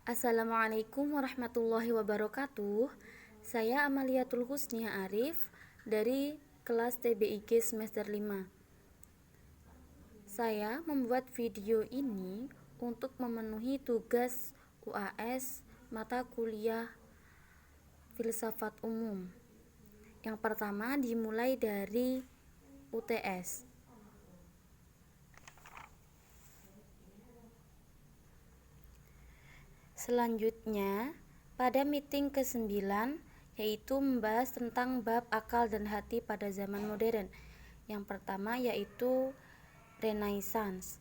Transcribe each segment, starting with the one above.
Assalamualaikum warahmatullahi wabarakatuh. Saya Amaliatul Husnia Arif dari kelas TBIG semester 5. Saya membuat video ini untuk memenuhi tugas UAS mata kuliah Filsafat Umum. Yang pertama dimulai dari UTS. Selanjutnya, pada meeting ke-9, yaitu membahas tentang bab akal dan hati pada zaman modern. Yang pertama yaitu Renaissance.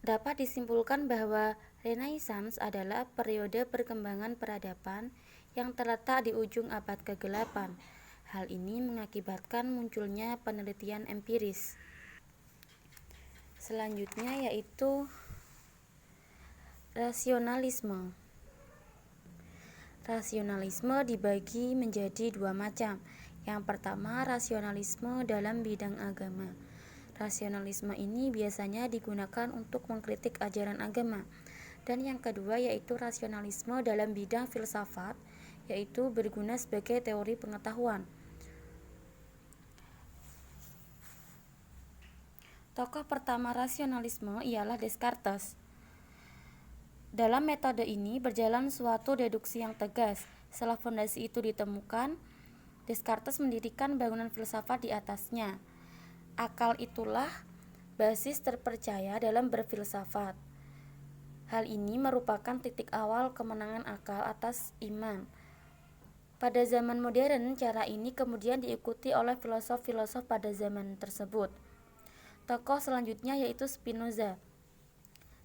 Dapat disimpulkan bahwa Renaissance adalah periode perkembangan peradaban yang terletak di ujung abad ke-8. Hal ini mengakibatkan munculnya penelitian empiris. Selanjutnya yaitu rasionalisme. Rasionalisme dibagi menjadi dua macam. Yang pertama, rasionalisme dalam bidang agama. Rasionalisme ini biasanya digunakan untuk mengkritik ajaran agama. Dan yang kedua yaitu rasionalisme dalam bidang filsafat, yaitu berguna sebagai teori pengetahuan. Tokoh pertama rasionalisme ialah Descartes. Dalam metode ini berjalan suatu deduksi yang tegas. Setelah fondasi itu ditemukan, Descartes mendirikan bangunan filsafat di atasnya. Akal itulah basis terpercaya dalam berfilsafat. Hal ini merupakan titik awal kemenangan akal atas iman. Pada zaman modern, cara ini kemudian diikuti oleh filosof-filosof pada zaman tersebut. Tokoh selanjutnya yaitu Spinoza.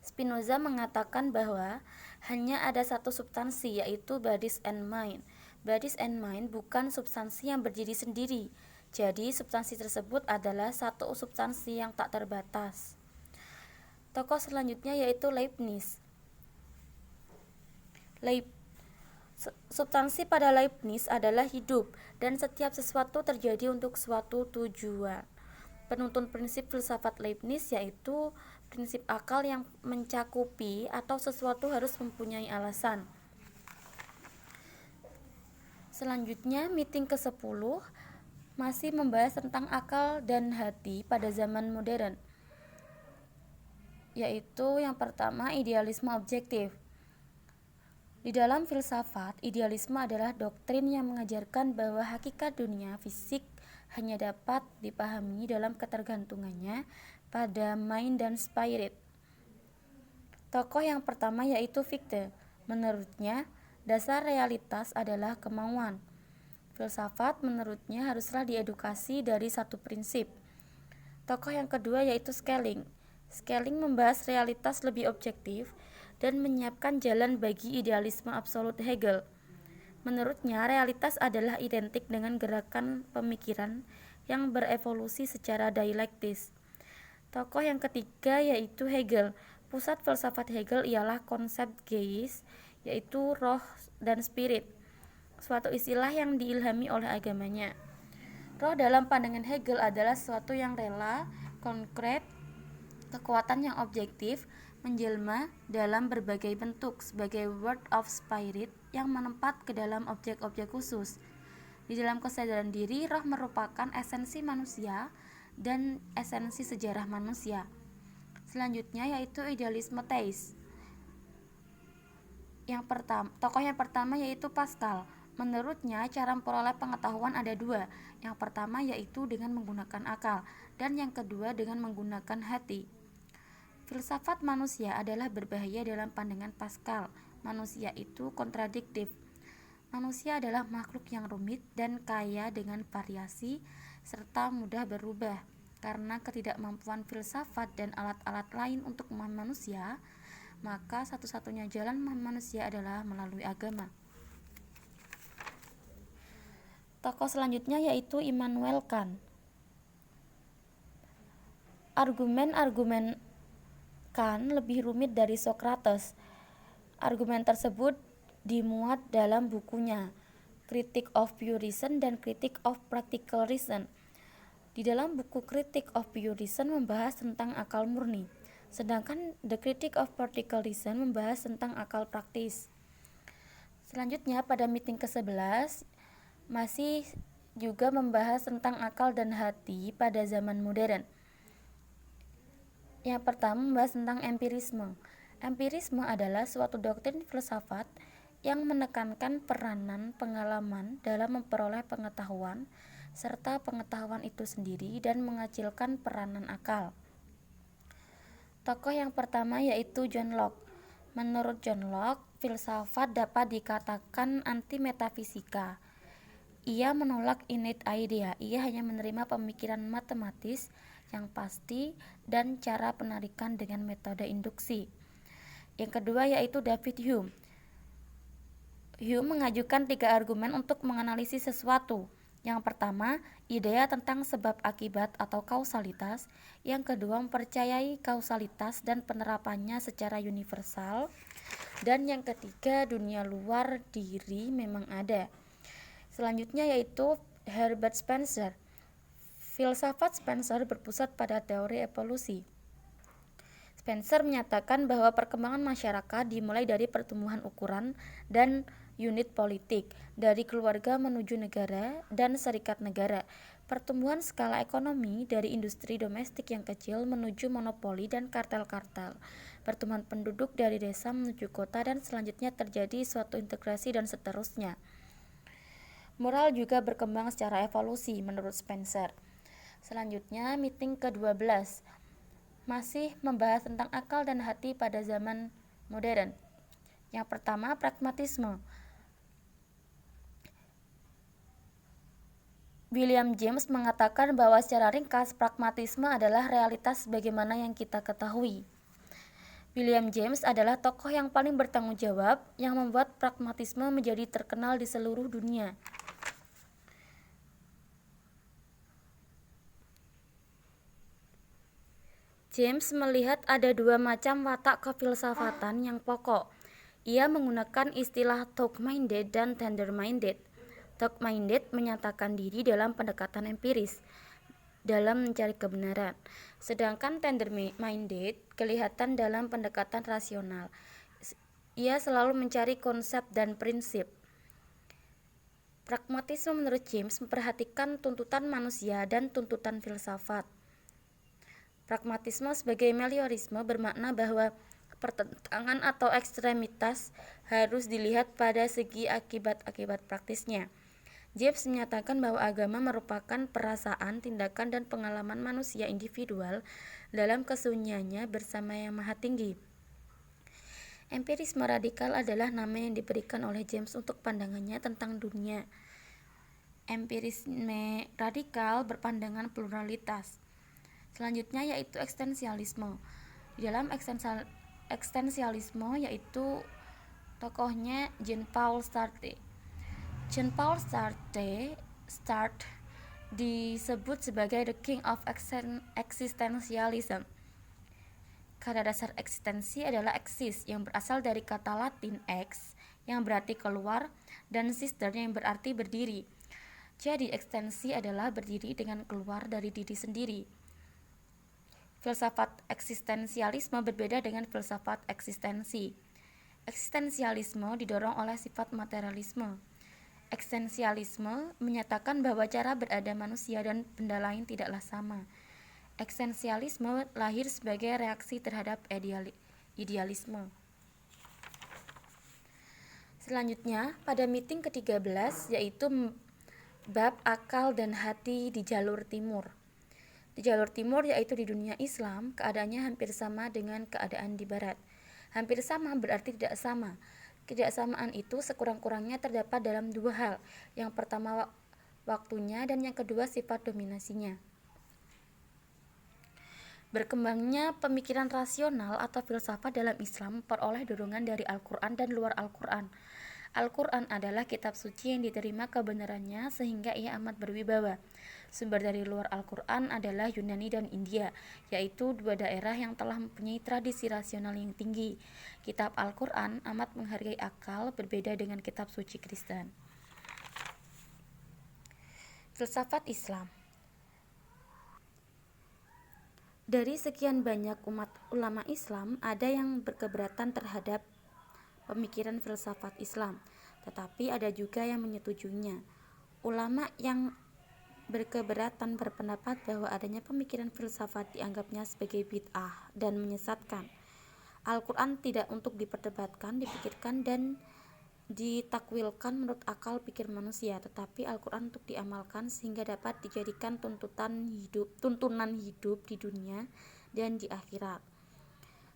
Spinoza mengatakan bahwa hanya ada satu substansi, yaitu bodies and mind. Bodies and mind bukan substansi yang berdiri sendiri. Jadi substansi tersebut adalah satu substansi yang tak terbatas. Tokoh selanjutnya yaitu Leibniz. Substansi pada Leibniz adalah hidup, dan setiap sesuatu terjadi untuk suatu tujuan. Penuntun prinsip filsafat Leibniz yaitu prinsip akal yang mencakupi atau sesuatu harus mempunyai alasan. Selanjutnya, meeting ke-10 masih membahas tentang akal dan hati pada zaman modern, yaitu yang pertama idealisme objektif. Di dalam filsafat, idealisme adalah doktrin yang mengajarkan bahwa hakikat dunia fisik hanya dapat dipahami dalam ketergantungannya pada mind dan spirit. Tokoh yang pertama yaitu Fichte. Menurutnya, dasar realitas adalah kemauan. Filsafat menurutnya haruslah diedukasi dari satu prinsip. Tokoh yang kedua yaitu Schelling. Schelling membahas realitas lebih objektif dan menyiapkan jalan bagi idealisme absolut Hegel. Menurutnya, realitas adalah identik dengan gerakan pemikiran yang berevolusi secara dialektis. Tokoh yang ketiga yaitu Hegel. Pusat filsafat Hegel ialah konsep geist, yaitu roh dan spirit, suatu istilah yang diilhami oleh agamanya. Roh dalam pandangan Hegel adalah sesuatu yang rela, konkret, kekuatan yang objektif, menjelma dalam berbagai bentuk sebagai word of spirit yang menempat ke dalam objek-objek khusus. Di dalam kesadaran diri, roh merupakan esensi manusia dan esensi sejarah manusia. Selanjutnya yaitu idealisme theis. Tokoh yang pertama yaitu Pascal. Menurutnya, cara memperoleh pengetahuan ada dua. Yang pertama yaitu dengan menggunakan akal, dan yang kedua dengan menggunakan hati. Filsafat manusia adalah berbahaya dalam pandangan Pascal. Manusia itu kontradiktif. Manusia adalah makhluk yang rumit dan kaya dengan variasi serta mudah berubah. Karena ketidakmampuan filsafat dan alat-alat lain untuk memahami manusia, maka satu-satunya jalan memahami manusia adalah melalui agama. Tokoh selanjutnya yaitu Immanuel Kant. Argumen-argumen Kant lebih rumit dari Socrates. Argumen tersebut dimuat dalam bukunya Critique of Pure Reason dan Critique of Practical Reason. Di dalam buku Critique of Pure Reason membahas tentang akal murni. Sedangkan The Critique of Practical Reason membahas tentang akal praktis. Selanjutnya pada meeting ke-11 masih juga membahas tentang akal dan hati pada zaman modern. Yang pertama membahas tentang empirisme. Empirisme adalah suatu doktrin filsafat yang menekankan peranan pengalaman dalam memperoleh pengetahuan serta pengetahuan itu sendiri dan mengecilkan peranan akal. Tokoh yang pertama yaitu John Locke. Menurut John Locke, filsafat dapat dikatakan anti metafisika. Ia menolak innate idea, ia hanya menerima pemikiran matematis yang pasti dan cara penarikan dengan metode induksi. Yang kedua yaitu David Hume. Hume mengajukan 3 argumen untuk menganalisis sesuatu. Yang pertama, idea tentang sebab akibat atau kausalitas. Yang kedua, mempercayai kausalitas dan penerapannya secara universal. Dan yang ketiga, dunia luar diri memang ada. Selanjutnya yaitu Herbert Spencer. Filsafat Spencer berpusat pada teori evolusi. Spencer menyatakan bahwa perkembangan masyarakat dimulai dari pertumbuhan ukuran dan unit politik, dari keluarga menuju negara dan serikat negara, pertumbuhan skala ekonomi dari industri domestik yang kecil menuju monopoli dan kartel-kartel, pertumbuhan penduduk dari desa menuju kota, dan selanjutnya terjadi suatu integrasi dan seterusnya. Moral juga berkembang secara evolusi menurut Spencer. Selanjutnya meeting ke-12 masih membahas tentang akal dan hati pada zaman modern. Yang pertama, pragmatisme. William James mengatakan bahwa secara ringkas pragmatisme adalah realitas sebagaimana yang kita ketahui. William James adalah tokoh yang paling bertanggung jawab yang membuat pragmatisme menjadi terkenal di seluruh dunia. James melihat ada 2 macam watak kefilsafatan yang pokok. Ia menggunakan istilah thought-minded dan tender-minded. Thought-minded menyatakan diri dalam pendekatan empiris dalam mencari kebenaran, sedangkan tender-minded kelihatan dalam pendekatan rasional. Ia selalu mencari konsep dan prinsip. Pragmatisme menurut James memperhatikan tuntutan manusia dan tuntutan filsafat. Pragmatisme sebagai meliorisme bermakna bahwa pertentangan atau ekstremitas harus dilihat pada segi akibat-akibat praktisnya. James menyatakan bahwa agama merupakan perasaan, tindakan, dan pengalaman manusia individual dalam kesunyiannya bersama yang maha tinggi. Empirisme radikal adalah nama yang diberikan oleh James untuk pandangannya tentang dunia. Empirisme radikal berpandangan pluralitas. Selanjutnya yaitu eksistensialisme. Di dalam eksistensialisme yaitu tokohnya Jean-Paul Sartre. Jean-Paul Sartre disebut sebagai the king of existentialism. Kata dasar eksistensi adalah eksis yang berasal dari kata Latin ex yang berarti keluar dan sister yang berarti berdiri. Jadi eksistensi adalah berdiri dengan keluar dari diri sendiri. Filsafat eksistensialisme berbeda dengan filsafat eksistensi. Eksistensialisme didorong oleh sifat materialisme. Eksistensialisme menyatakan bahwa cara berada manusia dan benda lain tidaklah sama. Eksistensialisme lahir sebagai reaksi terhadap idealisme. Selanjutnya, pada meeting ke-13 yaitu bab akal dan hati di jalur timur. Di jalur timur yaitu di dunia Islam, keadaannya hampir sama dengan keadaan di barat. Hampir sama berarti tidak sama. Ketidaksamaan itu sekurang-kurangnya terdapat dalam 2 hal. Yang pertama waktunya dan yang kedua sifat dominasinya. Berkembangnya pemikiran rasional atau filsafat dalam Islam memperoleh dorongan dari Al-Quran dan luar Al-Quran. Al-Quran adalah kitab suci yang diterima kebenarannya sehingga ia amat berwibawa. Sumber dari luar Al-Quran adalah Yunani dan India, yaitu 2 daerah yang telah mempunyai tradisi rasional yang tinggi. Kitab Al-Quran amat menghargai akal, berbeda dengan kitab suci Kristen. Filsafat Islam. Dari sekian banyak umat ulama Islam, ada yang berkeberatan terhadap pemikiran filsafat Islam, tetapi ada juga yang menyetujuinya. Ulama yang berkeberatan berpendapat bahwa adanya pemikiran filsafat dianggapnya sebagai bid'ah dan menyesatkan. Al-Quran tidak untuk diperdebatkan, dipikirkan, dan ditakwilkan menurut akal pikir manusia, tetapi Al-Quran untuk diamalkan sehingga dapat dijadikan tuntunan hidup di dunia dan di akhirat.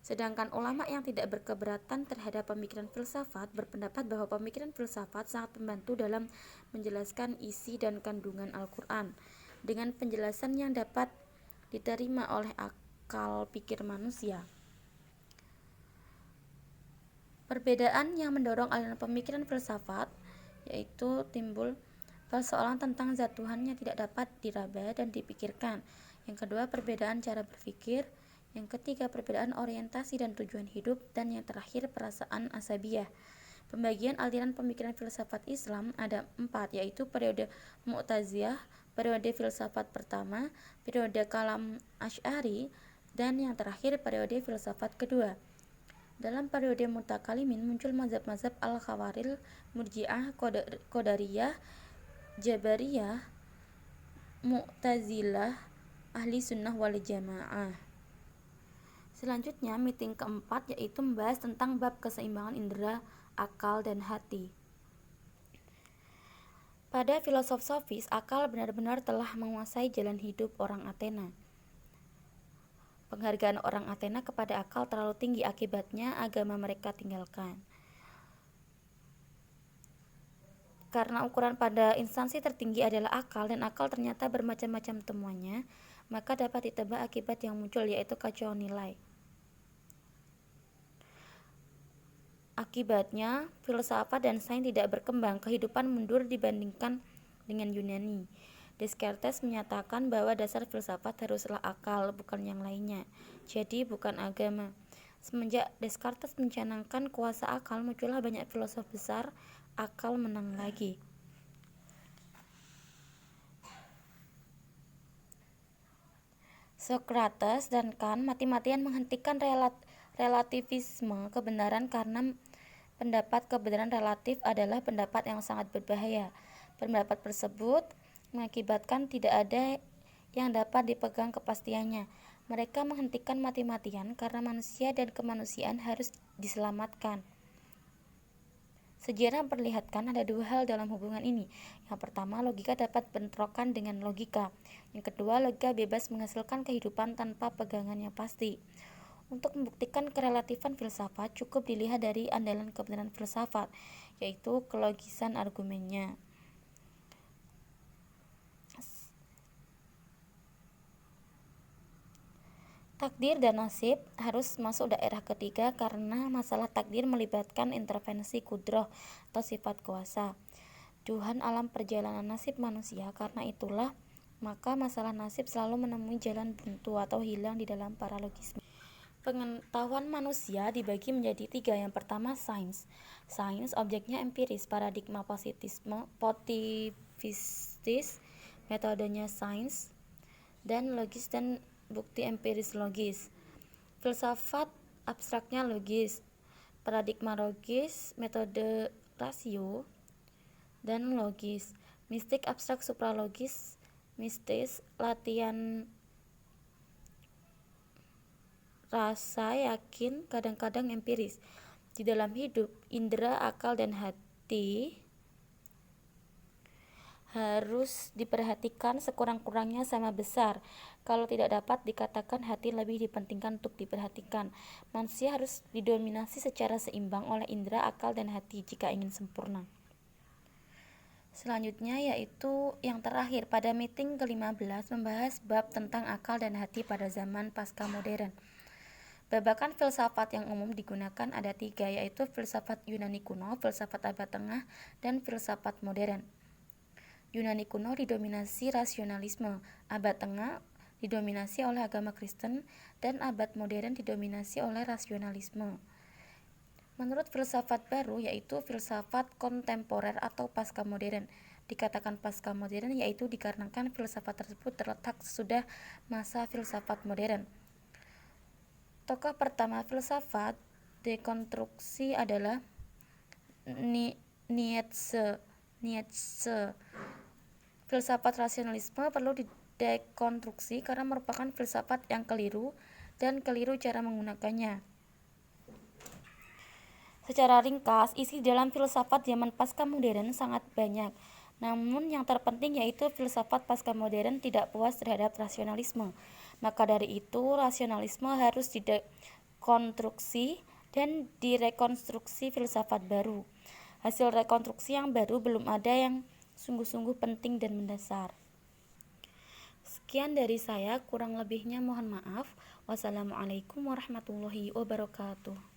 Sedangkan ulama yang tidak berkeberatan terhadap pemikiran filsafat berpendapat bahwa pemikiran filsafat sangat membantu dalam menjelaskan isi dan kandungan Al-Quran dengan penjelasan yang dapat diterima oleh akal pikir manusia. Perbedaan yang mendorong aliran pemikiran filsafat yaitu timbul persoalan tentang zat Tuhan yang tidak dapat diraba dan dipikirkan. Yang kedua, perbedaan cara berpikir. Yang ketiga, perbedaan orientasi dan tujuan hidup. Dan yang terakhir, perasaan asabiyah. Pembagian aliran pemikiran filsafat Islam ada 4, yaitu periode Mu'tazilah, periode filsafat pertama, periode kalam Asy'ari, dan yang terakhir periode filsafat kedua. Dalam periode mutakalimin muncul mazhab-mazhab Al-Khawarij, Murji'ah, Qadariyah, Jabariyah, Mu'tazilah, Ahli Sunnah wal Jamaah. Selanjutnya, meeting keempat yaitu membahas tentang bab keseimbangan indera, akal, dan hati. Pada filosof sofis, akal benar-benar telah menguasai jalan hidup orang Athena. Penghargaan orang Athena kepada akal terlalu tinggi, akibatnya agama mereka tinggalkan. Karena ukuran pada instansi tertinggi adalah akal, dan akal ternyata bermacam-macam temuannya, maka dapat ditebak akibat yang muncul, yaitu kacauan nilai. Akibatnya, filsafat dan sains tidak berkembang, kehidupan mundur dibandingkan dengan Yunani. Descartes menyatakan bahwa dasar filsafat haruslah akal, bukan yang lainnya. Jadi bukan agama. Semenjak Descartes mencanangkan kuasa akal, muncullah banyak filosof besar, akal menang lagi. Socrates dan Kant mati-matian menghentikan relativisme kebenaran karena pendapat kebenaran relatif adalah pendapat yang sangat berbahaya. Pendapat tersebut mengakibatkan tidak ada yang dapat dipegang kepastiannya. Mereka menghentikan mati-matian karena manusia dan kemanusiaan harus diselamatkan. Sejarah memperlihatkan ada dua hal dalam hubungan ini. Yang pertama, logika dapat bentrokan dengan logika. Yang kedua, logika bebas menghasilkan kehidupan tanpa pegangan yang pasti. Untuk membuktikan kerelatifan filsafat, cukup dilihat dari andalan kebenaran filsafat, yaitu kelogisan argumennya. Takdir dan nasib harus masuk daerah ketiga karena masalah takdir melibatkan intervensi kudroh atau sifat kuasa Tuhan alam perjalanan nasib manusia. Karena itulah maka masalah nasib selalu menemui jalan buntu atau hilang di dalam paralogisme. Pengetahuan manusia dibagi menjadi 3. Yang pertama, sains. Sains objeknya empiris, paradigma positivistis, metodenya sains, dan logis dan bukti empiris logis. Filsafat abstraknya logis, paradigma logis, metode rasio, dan logis. Mistik abstrak supralogis, mistis, latihan rasa yakin, kadang-kadang empiris. Di dalam hidup, indera, akal, dan hati harus diperhatikan sekurang-kurangnya sama besar. Kalau tidak dapat dikatakan hati lebih dipentingkan untuk diperhatikan. Manusia harus didominasi secara seimbang oleh indera, akal, dan hati jika ingin sempurna. Selanjutnya yaitu yang terakhir pada meeting ke-15 membahas bab tentang akal dan hati pada zaman pasca modern. Babakan filsafat yang umum digunakan ada 3, yaitu filsafat Yunani kuno, filsafat abad tengah, dan filsafat modern. Yunani kuno didominasi rasionalisme, abad tengah didominasi oleh agama Kristen, dan abad modern didominasi oleh rasionalisme. Menurut filsafat baru yaitu filsafat kontemporer atau pasca modern. Dikatakan pasca modern yaitu dikarenakan filsafat tersebut terletak sesudah masa filsafat modern. Tokoh pertama filsafat dekonstruksi adalah Nietzsche. Nietzsche. Filsafat rasionalisme perlu didekonstruksi karena merupakan filsafat yang keliru dan keliru cara menggunakannya. Secara ringkas, isi dalam filsafat zaman pasca modern sangat banyak. Namun yang terpenting yaitu filsafat pasca modern tidak puas terhadap rasionalisme. Maka dari itu, rasionalisme harus didekonstruksi dan direkonstruksi filsafat baru. Hasil rekonstruksi yang baru belum ada yang sungguh-sungguh penting dan mendasar. Sekian dari saya, kurang lebihnya mohon maaf. Wassalamualaikum warahmatullahi wabarakatuh.